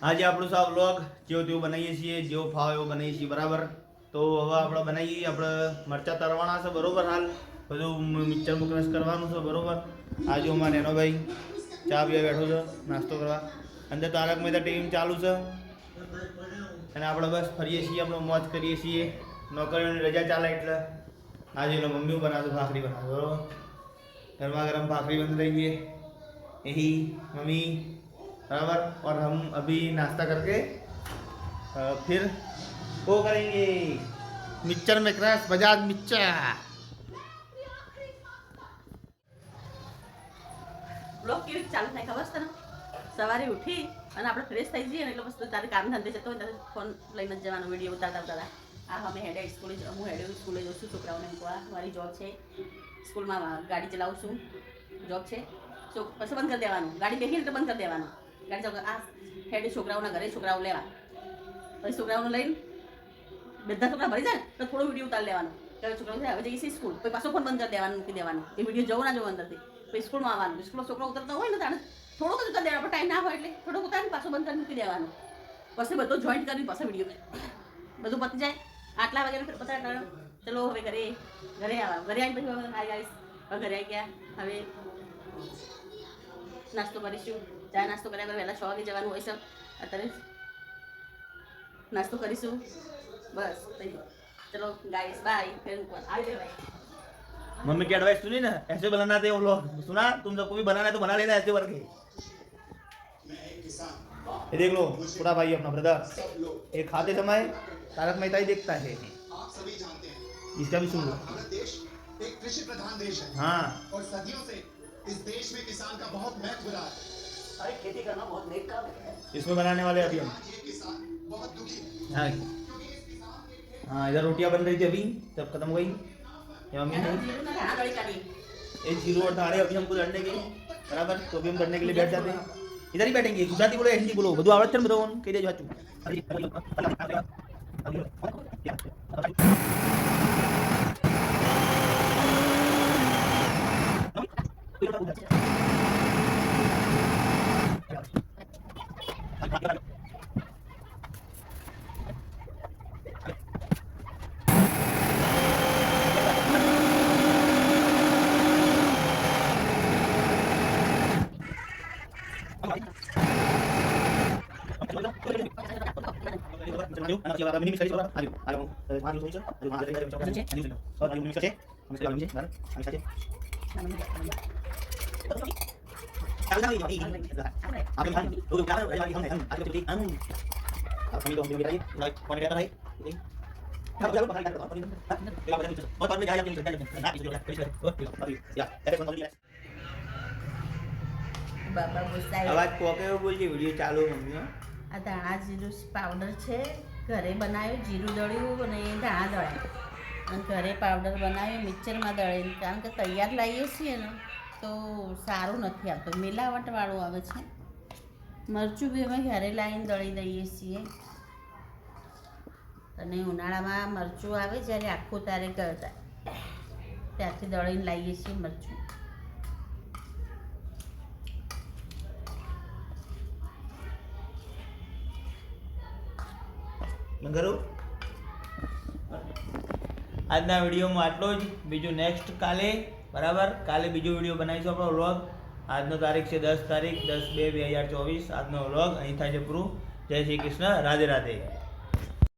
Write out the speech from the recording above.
આજે આપણું સાવ વ્લોગ જેવો તેવું બનાવીએ છીએ, જેવો ફાવે એવો બનાવીએ છીએ બરાબર. તો હવે આપણે બનાવીએ, આપણે મરચાં તરવાના છે બરોબર. હાલ બધું મિક્સર મુકરસ કરવાનું છે બરોબર. આજે અમારે નેનો ભાઈ ચા પીવા બેઠો છે, નાસ્તો કરવા. અંદર તારક મહેતા ટીવી ચાલુ છે અને આપણે બસ ફરીએ છીએ, આપણે મોજ કરીએ છીએ. નોકરીઓની રજા ચાલે એટલે आज ये लोग मम्मी बनाते भाखरी बनाते बरोबर. गर्मा गर्म भाखरी बन रही है यही मम्मी बराबर. और हम अभी नाश्ता करके फिर वो करेंगे मिक्सचर में क्रश, बजाज मिक्सचर. બ્લોગ કેવી રીતે ચાલુ થાય ખબર છે ને? સવારે ઉઠી અને આપણે ફ્રેશ થઈ જઈએ ને એટલે બસ તારે કામ ધંધે જતો હોય ત્યારે ફોન લઈને જ જવાનો, વિડીયો ઉતારતા ઉતારતા. આ અમે હેડે સ્કૂલે હું હેડે સ્કૂલે જઉં છું, છોકરાઓને મૂકવા. મારી જોબ છે, સ્કૂલમાં ગાડી ચલાવું છું, જોબ છે. પછી બંધ કરી દેવાનું, ગાડી બેસી એટલે બંધ કરી દેવાનું. ગાડી ચાલુ આ હેડે છોકરાઓના ઘરે છોકરાઓ લેવા, પછી છોકરાઓને લઈને બધા છોકરા ભરી જાય ને તો થોડો વિડીયો ઉતારી લેવાનો. ત્યારે છોકરાઓ હવે જઈએ છીએ સ્કૂલ, પછી પાછો ફોન બંધ કરી દેવાનું, મૂકી દેવાનું. એ વિડીયો જવું ના જવું અંદરથી. પછી સ્કૂલમાં આવવાનું, સ્કૂલમાં છોકરા ઉતરતા હોય ને ત્યારે થોડોક જ ઉતારી દેવાનો, ટાઈમ ના હોય એટલે થોડોક ઉતારીને પાછો બંધ કરી મૂકી દેવાનું. પછી બધું જોઈન્ટ કરીને પાછા વિડીયો બધું પતી જાય. આટલા વાગે બધા ચલો હવે ઘરે આવવાનું. ઘરે આવીને પછી આવી આવીશ. હવે ઘરે આવી ગયા, હવે નાસ્તો કરીશું. ચા નાસ્તો કર્યા વહેલા 6 વાગે જવાનું હોય છે. અત્યારે નાસ્તો કરીશું, બસ થઈ ગયો. चलो गाइस बाय, फिर आगे भाई. मम्मी की एडवाइस सुनी ना, ऐसे बनाना थे वो लोग. सुना तुम सबको भी बनाना है तो बना लेना ऐसे करके. ये देख लो पूरा भाई अपना ब्रदर, ये खाते समय तारक मेहता ही देखता है. आप सभी जानते हैं इसका भी सुन लो. हमारा देश एक कृषि प्रधान देश है. हाँ, और सदियों से इस देश में किसान का बहुत महत्व रहा है. अरे खेती करना बहुत नेक काम है. इसमें बनाने वाले अभी हम. आज ये किसान बहुत दुखी है हाँ क्योंकि इस किसान के हाँ, इधर रोटियां बन रही थी अभी, तब खत्म हो गई. ये मम्मी ने ये जीरो और धारे अभी हमको लड़ने के लिए बराबर, तो अभी हम लड़ने के लिए बैठ जाते हैं. इधर ही बैठेंगे. गुजराती बोलो, हिंदी बोलो, બધું આવડે છે ને બધું કહી દેજો સાચું. બાબા ગુસ્સાએ અવાજ પોકે બોલજે, વિડિયો ચાલુ મમ્મી. આ ધાણા જીરું પાવડર છે, ઘરે બનાવ્યું. જીરું દળ્યું અને ધાણા દળ્યા અને ઘરે પાવડર બનાવ્યો મિક્સરમાં દળીને. કારણ કે તૈયાર લાવીએ છીએ ને તો સારું નથી આવતું, મિલાવટવાળું આવે છે. મરચું બી અમે ઘરે લાવીને દળી દઈએ છીએ. અને ઉનાળામાં મરચું આવે જ્યારે આખું તારે કરતા ત્યારથી દળીને લાવીએ છીએ મરચું. કરું આજના વિડીયોમાં આટલો જ. બીજું નેક્સ્ટ કાલે બરાબર, કાલે બીજો વિડીયો બનાવીશું આપણો વ્લોગ. આજનો તારીખ છે 10 તારીખ 10/2/2024. આજનો વ્લોગ અહીં થાય છે પૂરું. જય શ્રી કૃષ્ણ, રાધે રાધે.